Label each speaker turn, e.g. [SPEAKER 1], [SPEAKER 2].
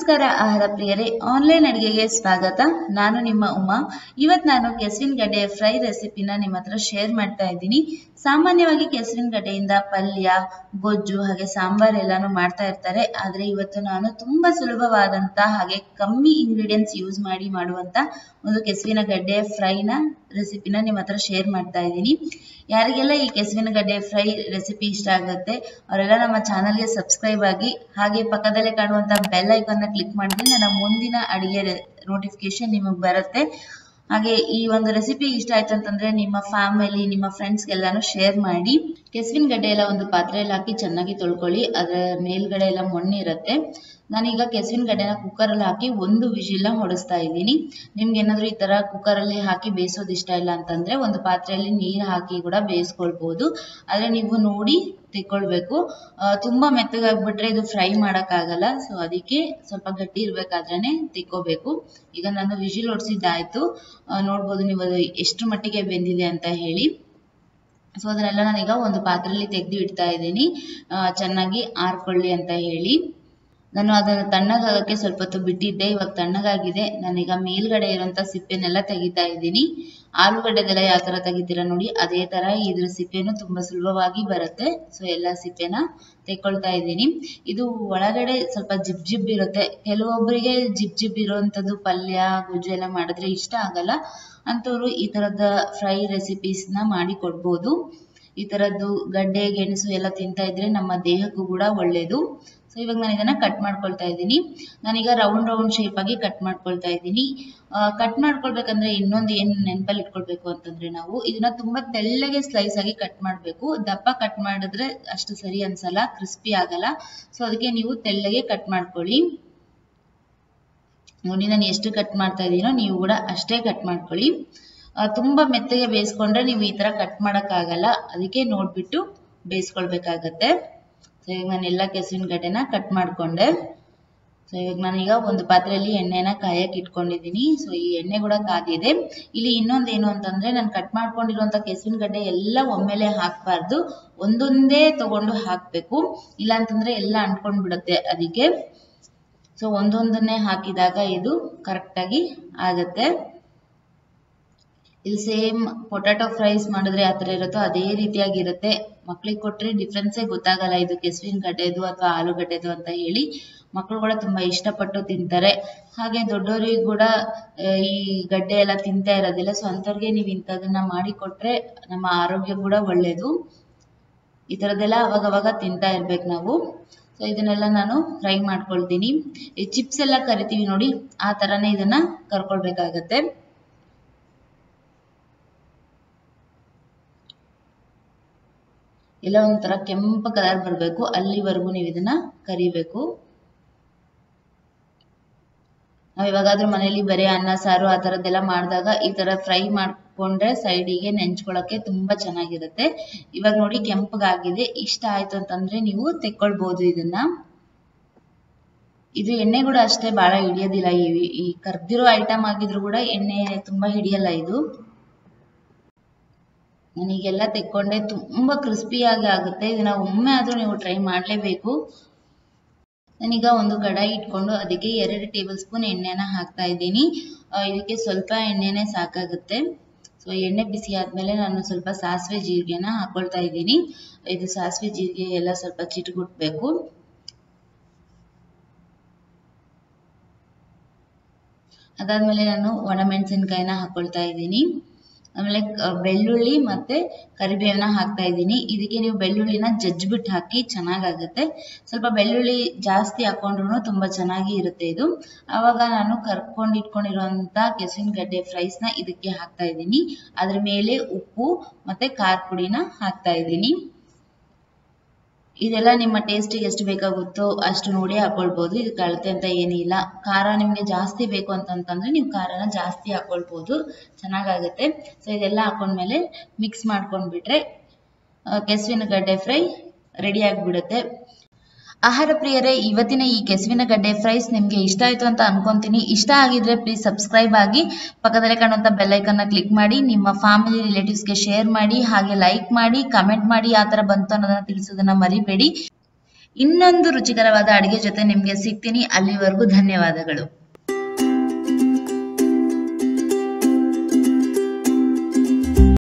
[SPEAKER 1] ನಮಸ್ಕಾರ ಆಹಾರ ಪ್ರಿಯರೇ, ಆನ್ಲೈನ್ ಅಡಿಗೆಗೆ ಸ್ವಾಗತ. ನಾನು ನಿಮ್ಮ ಉಮಾ. ಇವತ್ತು ನಾನು ಕೆಸುವಿನ ಗಡ್ಡೆ ಫ್ರೈ ರೆಸಿಪಿನ ನಿಮ್ಮ ಹತ್ರ ಶೇರ್ ಮಾಡ್ತಾ ಇದ್ದೀನಿ. ಸಾಮಾನ್ಯವಾಗಿ ಕೆಸುವಿನ ಗಡ್ಡೆಯಿಂದ ಪಲ್ಯ, ಗೊಜ್ಜು ಹಾಗೆ ಸಾಂಬಾರ್ ಎಲ್ಲಾನು ಮಾಡ್ತಾ ಇರ್ತಾರೆ. ಆದ್ರೆ ಇವತ್ತು ನಾನು ತುಂಬಾ ಸುಲಭವಾದಂತ ಹಾಗೆ ಕಮ್ಮಿ ಇಂಗ್ರೀಡಿಯೆಂಟ್ಸ್ ಯೂಸ್ ಮಾಡಿ ಮಾಡುವಂತ ಒಂದು ಕೆಸುವಿನ ಗಡ್ಡೆ ಫ್ರೈನ ರೆಸಿಪಿನ ನಿಮ್ಮ ಹತ್ರ ಶೇರ್ ಮಾಡ್ತಾ ಇದ್ದೀನಿ. ಯಾರಿಗೆಲ್ಲ ಈ ಕೆಸುವಿನ ಗಡ್ಡೆ ಫ್ರೈ ರೆಸಿಪಿ ಇಷ್ಟ ಆಗುತ್ತೆ ಅವರೆಲ್ಲ ನಮ್ಮ ಚಾನಲ್ಗೆ ಸಬ್ಸ್ಕ್ರೈಬ್ ಆಗಿ ಹಾಗೆ ಪಕ್ಕದಲ್ಲೇ ಕಾಣುವಂತ ಬೆಲ್ ಐಕಾನ್ ನ ಕ್ಲಿಕ್ ಮಾಡಿದ್ರೆ ನನ್ನ ಮುಂದಿನ ಅಡಿಗೆ ನೋಟಿಫಿಕೇಶನ್ ನಿಮಗೆ ಬರುತ್ತೆ. ಹಾಗೆ ಈ ಒಂದು ರೆಸಿಪಿ ಇಷ್ಟ ಆಯ್ತು ಅಂತಂದ್ರೆ ನಿಮ್ಮ ಫ್ಯಾಮಿಲಿ, ನಿಮ್ಮ ಫ್ರೆಂಡ್ಸ್ ಎಲ್ಲಾನು ಶೇರ್ ಮಾಡಿ. ಕೆಸುವಿನ ಗಡ್ಡೆ ಎಲ್ಲ ಒಂದು ಪಾತ್ರೆಯಲ್ಲಿ ಹಾಕಿ ಚೆನ್ನಾಗಿ ತೊಳ್ಕೊಳ್ಳಿ. ಅದರ ಮೇಲ್ಗಡೆ ಎಲ್ಲ ಮಣ್ಣಿರುತ್ತೆ. ನಾನೀಗ ಕೆಸುವಿನ ಗಡ್ಡೆನ ಕುಕ್ಕರ್ ಅಲ್ಲಿ ಹಾಕಿ ಒಂದು ವಿಜಿಲ್ ಹೊಡಿಸ್ತಾ ಇದ್ದೀನಿ. ನಿಮ್ಗೆ ಏನಾದ್ರು ಈ ತರ ಕುಕ್ಕರ್ ಅಲ್ಲಿ ಹಾಕಿ ಬೇಯಿಸೋದು ಇಷ್ಟ ಇಲ್ಲ ಅಂತಂದ್ರೆ ಒಂದು ಪಾತ್ರೆಯಲ್ಲಿ ನೀರು ಹಾಕಿ ಕೂಡ ಬೇಯಿಸ್ಕೊಳ್ಬಹುದು. ಆದ್ರೆ ನೀವು ನೋಡಿ ತೆಕ್ಕೊಳ್ಬೇಕು. ತುಂಬಾ ಮೆತ್ತಗಾಗ್ಬಿಟ್ರೆ ಇದು ಫ್ರೈ ಮಾಡಕ್ ಆಗಲ್ಲ. ಸೊ ಅದಕ್ಕೆ ಸ್ವಲ್ಪ ಗಟ್ಟಿ ಇರ್ಬೇಕಾದ್ರೇನೆ ತೆಕ್ಕೋಬೇಕು. ಈಗ ನಾನು ವಿಜಿಲ್ ಹೊಡ್ಸಿದ್ದಾಯ್ತು. ನೋಡ್ಬೋದು ನೀವು ಅದು ಎಷ್ಟು ಮಟ್ಟಿಗೆ ಬೆಂದಿದೆ ಅಂತ ಹೇಳಿ. ಸೊ ಅದನ್ನೆಲ್ಲ ನಾನೀಗ ಒಂದು ಪಾತ್ರೆಯಲ್ಲಿ ತೆಗೆದು ಇಡ್ತಾ ಇದ್ದೀನಿ, ಚೆನ್ನಾಗಿ ಆರ್ಕೊಳ್ಳಿ ಅಂತ ಹೇಳಿ. ನಾನು ಅದನ್ನು ತಣ್ಣಗಾಗಕ್ಕೆ ಸ್ವಲ್ಪ ಹೊತ್ತು ಬಿಟ್ಟಿದ್ದೆ. ಇವಾಗ ತಣ್ಣಗಾಗಿದೆ. ನಾನೀಗ ಮೇಲ್ಗಡೆ ಇರುವಂತ ಸಿಪ್ಪೆನೆಲ್ಲ ತೆಗಿತಾ ಇದ್ದೀನಿ. ಆಲೂಗಡ್ಡೆದೆಲ್ಲ ಯಾವ ತರ ತೆಗಿತೀರಾ ನೋಡಿ, ಅದೇ ತರ ಇದ್ರ ಸಿಪ್ಪೆನು ತುಂಬಾ ಸುಲಭವಾಗಿ ಬರುತ್ತೆ. ಸೊ ಎಲ್ಲ ಸಿಪ್ಪೆನ ತೆಕ್ಕೊಳ್ತಾ ಇದ್ದೀನಿ. ಇದು ಒಳಗಡೆ ಸ್ವಲ್ಪ ಜಿಬ್ ಜಿಬ್ ಇರುತ್ತೆ. ಕೆಲವೊಬ್ಬರಿಗೆ ಜಿಬ್ ಜಿಬ್ ಇರುವಂತದ್ದು ಪಲ್ಯ, ಗೊಜ್ಜು ಎಲ್ಲ ಮಾಡಿದ್ರೆ ಇಷ್ಟ ಆಗಲ್ಲ. ಅಂತವ್ರು ಈ ತರದ ಫ್ರೈ ರೆಸಿಪೀಸ್ ನ ಮಾಡಿ ಕೊಡ್ಬೋದು. ಈ ತರದ್ದು ಗಡ್ಡೆ, ಗೆಣಸು ಎಲ್ಲ ತಿಂತಾ ಇದ್ರೆ ನಮ್ಮ ದೇಹಕ್ಕೂ ಕೂಡ ಒಳ್ಳೇದು. ಸೊ ಇವಾಗ ನಾನು ಇದನ್ನ ಕಟ್ ಮಾಡ್ಕೊಳ್ತಾ ಇದ್ದೀನಿ. ನಾನೀಗ ರೌಂಡ್ ಶೇಪ್ ಆಗಿ ಕಟ್ ಮಾಡ್ಕೊಳ್ತಾ ಇದ್ದೀನಿ. ಕಟ್ ಮಾಡ್ಕೊಳ್ಬೇಕಂದ್ರೆ ಇನ್ನೊಂದು ಏನ್ ನೆನಪಲ್ಲಿ ಇಟ್ಕೊಳ್ಬೇಕು ಅಂತಂದ್ರೆ, ನಾವು ಇದನ್ನ ತುಂಬಾ ತೆಳ್ಳಗೆ ಸ್ಲೈಸ್ ಆಗಿ ಕಟ್ ಮಾಡ್ಬೇಕು. ದಪ್ಪ ಕಟ್ ಮಾಡಿದ್ರೆ ಅಷ್ಟು ಸರಿ ಅನ್ಸಲ್ಲ, ಕ್ರಿಸ್ಪಿ ಆಗಲ್ಲ. ಸೊ ಅದಕ್ಕೆ ನೀವು ತೆಳ್ಳಗೆ ಕಟ್ ಮಾಡ್ಕೊಳ್ಳಿ. ನೋಡಿ ನಾನು ಎಷ್ಟು ಕಟ್ ಮಾಡ್ತಾ ಇದ್ದೀನೋ ನೀವು ಕೂಡ ಅಷ್ಟೇ ಕಟ್ ಮಾಡ್ಕೊಳ್ಳಿ. ತುಂಬಾ ಮೆತ್ತಗೆ ಬೇಯಿಸ್ಕೊಂಡ್ರೆ ನೀವು ಈ ತರ ಕಟ್ ಮಾಡಕ್ ಆಗಲ್ಲ. ಅದಕ್ಕೆ ನೋಡ್ಬಿಟ್ಟು ಬೇಯಿಸ್ಕೊಳ್ಬೇಕಾಗತ್ತೆ. ಸೊ ಈಗ ನಾನೆಲ್ಲ ಕೆಸುವಿನ ಗಡ್ಡೆನ ಕಟ್ ಮಾಡ್ಕೊಂಡೆ. ಸೊ ಇವಾಗ ನಾನೀಗ ಒಂದು ಪಾತ್ರೆಯಲ್ಲಿ ಎಣ್ಣೆನ ಕಾಯಕ್ಕೆ ಇಟ್ಕೊಂಡಿದ್ದೀನಿ. ಸೊ ಈ ಎಣ್ಣೆ ಕೂಡ ಕಾದಿದೆ. ಇಲ್ಲಿ ಇನ್ನೊಂದೇನು ಅಂತಂದ್ರೆ, ನಾನು ಕಟ್ ಮಾಡ್ಕೊಂಡಿರುವಂತ ಕೆಸುವಿನ ಗಡ್ಡೆ ಎಲ್ಲ ಒಮ್ಮೆಲೆ ಹಾಕ್ಬಾರ್ದು, ಒಂದೊಂದೇ ತಗೊಂಡು ಹಾಕ್ಬೇಕು. ಇಲ್ಲ ಅಂತಂದ್ರೆ ಎಲ್ಲ ಅಂಟ್ಕೊಂಡ್ ಬಿಡುತ್ತೆ. ಅದಕ್ಕೆ ಸೊ ಒಂದೊಂದನ್ನೇ ಹಾಕಿದಾಗ ಇದು ಕರೆಕ್ಟ್ ಆಗಿ ಆಗತ್ತೆ. ಇದು ಸೇಮ್ ಪೊಟ್ಯಾಟೊ ಫ್ರೈಸ್ ಮಾಡಿದ್ರೆ ಯಾವ ತರ ಇರುತ್ತೋ ಅದೇ ರೀತಿಯಾಗಿರುತ್ತೆ. ಮಕ್ಳಿಗೆ ಕೊಟ್ರೆ ಡಿಫ್ರೆನ್ಸೇ ಗೊತ್ತಾಗಲ್ಲ ಇದು ಕೆಸುವಿನ ಗಡ್ಡೆದು ಅಥವಾ ಆಲೂಗಡ್ಡೆದು ಅಂತ ಹೇಳಿ. ಮಕ್ಕಳು ಕೂಡ ತುಂಬಾ ಇಷ್ಟಪಟ್ಟು ತಿಂತಾರೆ. ಹಾಗೆ ದೊಡ್ಡವರಿಗೂ ಕೂಡ ಈ ಗಡ್ಡೆ ಎಲ್ಲ ತಿಂತಾ ಇರೋದಿಲ್ಲ. ಸೊ ಅಂತವ್ರಿಗೆ ನೀವು ಇಂಥದನ್ನ ಮಾಡಿ ಕೊಟ್ರೆ ನಮ್ಮ ಆರೋಗ್ಯ ಕೂಡ ಒಳ್ಳೇದು. ಈ ತರದೆಲ್ಲ ಅವಾಗವಾಗ ತಿಂತಾ ಇರ್ಬೇಕು ನಾವು. ಸೊ ಇದನ್ನೆಲ್ಲ ನಾನು ಫ್ರೈ ಮಾಡ್ಕೊಳ್ತೀನಿ. ಈ ಚಿಪ್ಸ್ ಎಲ್ಲ ಕರಿತೀವಿ ನೋಡಿ, ಆ ತರನೇ ಇದನ್ನ ಕರ್ಕೊಳ್ಬೇಕಾಗತ್ತೆ. ಎಲ್ಲ ಒಂಥರ ಕೆಂಪು ಕಲರ್ ಬರಬೇಕು, ಅಲ್ಲಿವರೆಗೂ ನೀವು ಇದನ್ನ ಕರಿಬೇಕು. ನಾವ್ ಇವಾಗಾದ್ರೂ ಮನೇಲಿ ಬರೀ ಅನ್ನ ಸಾರು ಆ ತರದ್ದೆಲ್ಲ ಮಾಡಿದಾಗ ಈ ತರ ಫ್ರೈ ಮಾಡ್ಕೊಂಡ್ರೆ ಸೈಡಿಗೆ ನೆಂಚ್ಕೊಳಕ್ಕೆ ತುಂಬಾ ಚೆನ್ನಾಗಿರುತ್ತೆ. ಇವಾಗ ನೋಡಿ ಕೆಂಪಗಾಗಿದೆ. ಇಷ್ಟ ಆಯ್ತು ಅಂತಂದ್ರೆ ನೀವು ತೆಕ್ಕೊಳ್ಬಹುದು ಇದನ್ನ. ಇದು ಎಣ್ಣೆ ಕೂಡ ಅಷ್ಟೇ ಬಹಳ ಹಿಡಿಯೋದಿಲ್ಲ. ಈ ಕರ್ದಿರೋ ಐಟಮ್ ಆಗಿದ್ರು ಕೂಡ ಎಣ್ಣೆ ತುಂಬಾ ಹಿಡಿಯಲ್ಲ ಇದು. ನನಗೆಲ್ಲ ತೆಕ್ಕೊಂಡೆ ತುಂಬಾ ಕ್ರಿಸ್ಪಿಯಾಗಿ ಆಗುತ್ತೆ. ಇದನ್ನ ಒಮ್ಮೆ ಆದ್ರೂ ನೀವು ಟ್ರೈ ಮಾಡ್ಲೇಬೇಕು. ನಾನೀಗ ಒಂದು ಕಡಾಯಿ ಇಟ್ಕೊಂಡು ಅದಕ್ಕೆ 2 ಟೇಬಲ್ ಸ್ಪೂನ್ ಎಣ್ಣೆನ ಹಾಕ್ತಾ ಇದ್ದೀನಿ. ಇದಕ್ಕೆ ಸ್ವಲ್ಪ ಎಣ್ಣೆನೆ ಸಾಕಾಗುತ್ತೆ. ಸೊ ಎಣ್ಣೆ ಬಿಸಿ ಆದ್ಮೇಲೆ ನಾನು ಸ್ವಲ್ಪ ಸಾಸಿವೆ ಜೀರಿಗೆನ ಹಾಕೊಳ್ತಾ ಇದ್ದೀನಿ. ಇದು ಸಾಸಿವೆ ಜೀರಿಗೆ ಎಲ್ಲ ಸ್ವಲ್ಪ ಚಿಟಗುಟ್ಬೇಕು. ಅದಾದ್ಮೇಲೆ ನಾನು ಒಣಮೆಣಸಿನಕಾಯಿನ ಹಾಕೊಳ್ತಾ ಇದ್ದೀನಿ. ಆಮೇಲೆ ಬೆಳ್ಳುಳ್ಳಿ ಮತ್ತೆ ಕರಿಬೇವನ್ನ ಹಾಕ್ತಾ ಇದ್ದೀನಿ. ಇದಕ್ಕೆ ನೀವು ಬೆಳ್ಳುಳ್ಳಿನ ಜಜ್ಜಿಬಿಟ್ಟು ಹಾಕಿ ಚೆನ್ನಾಗಾಗುತ್ತೆ. ಸ್ವಲ್ಪ ಬೆಳ್ಳುಳ್ಳಿ ಜಾಸ್ತಿ ಹಾಕೊಂಡ್ರು ತುಂಬಾ ಚೆನ್ನಾಗಿ ಇರುತ್ತೆ ಇದು. ಆವಾಗ ನಾನು ಇಟ್ಕೊಂಡಿರುವಂತ ಕೆಸುವಿನ ಗಡ್ಡೆ ಫ್ರೈಸ್ ನ ಇದಕ್ಕೆ ಹಾಕ್ತಾ ಇದ್ದೀನಿ. ಅದ್ರ ಮೇಲೆ ಉಪ್ಪು ಮತ್ತೆ ಖಾರ ಪುಡಿನ ಹಾಕ್ತಾ ಇದ್ದೀನಿ. ಇದೆಲ್ಲ ನಿಮ್ಮ ಟೇಸ್ಟಿಗೆ ಎಷ್ಟು ಬೇಕಾಗುತ್ತೋ ಅಷ್ಟು ನೋಡಿ ಹಾಕೊಳ್ಬಹುದು. ಇದಕ್ಕೆ ಅಳತೆ ಅಂತ ಏನಿಲ್ಲ. ಖಾರ ನಿಮ್ಗೆ ಜಾಸ್ತಿ ಬೇಕು ಅಂತಂದ್ರೆ ನೀವು ಖಾರನ ಜಾಸ್ತಿ ಹಾಕೊಳ್ಬಹುದು, ಚೆನ್ನಾಗಾಗುತ್ತೆ. ಸೊ ಇದೆಲ್ಲ ಹಾಕೊಂಡ್ಮೇಲೆ ಮಿಕ್ಸ್ ಮಾಡ್ಕೊಂಡ್ಬಿಟ್ರೆ ಕೆಸುವಿನ ಗಡ್ಡೆ ಫ್ರೈ ರೆಡಿ ಆಗಿಬಿಡುತ್ತೆ. ಆಹಾರ ಪ್ರಿಯರೇ, ಇವತ್ತಿನ ಈ ಕೆಸುವಿನ ಗಡ್ಡೆ ಫ್ರೈಸ್ ನಿಮ್ಗೆ ಇಷ್ಟ ಆಯ್ತು ಅಂತ ಅನ್ಕೊಂತೀನಿ. ಇಷ್ಟ ಆಗಿದ್ರೆ ಪ್ಲೀಸ್ ಸಬ್ಸ್ಕ್ರೈಬ್ ಆಗಿ ಪಕ್ಕದಲ್ಲೇ ಕಾಣುವಂತ ಬೆಲ್ ಐಕಾನ್ ನ ಕ್ಲಿಕ್ ಮಾಡಿ, ನಿಮ್ಮ ಫ್ಯಾಮಿಲಿ ರಿಲೇಟಿವ್ಸ್ಗೆ ಶೇರ್ ಮಾಡಿ, ಹಾಗೆ ಲೈಕ್ ಮಾಡಿ, ಕಮೆಂಟ್ ಮಾಡಿ ಯಾವ ತರ ಬಂತು ಅನ್ನೋದನ್ನ ತಿಳಿಸೋದನ್ನ ಮರಿಬೇಡಿ. ಇನ್ನೊಂದು ರುಚಿಕರವಾದ ಅಡಿಗೆ ಜೊತೆ ನಿಮ್ಗೆ ಸಿಗ್ತೀನಿ. ಅಲ್ಲಿವರೆಗೂ ಧನ್ಯವಾದಗಳು.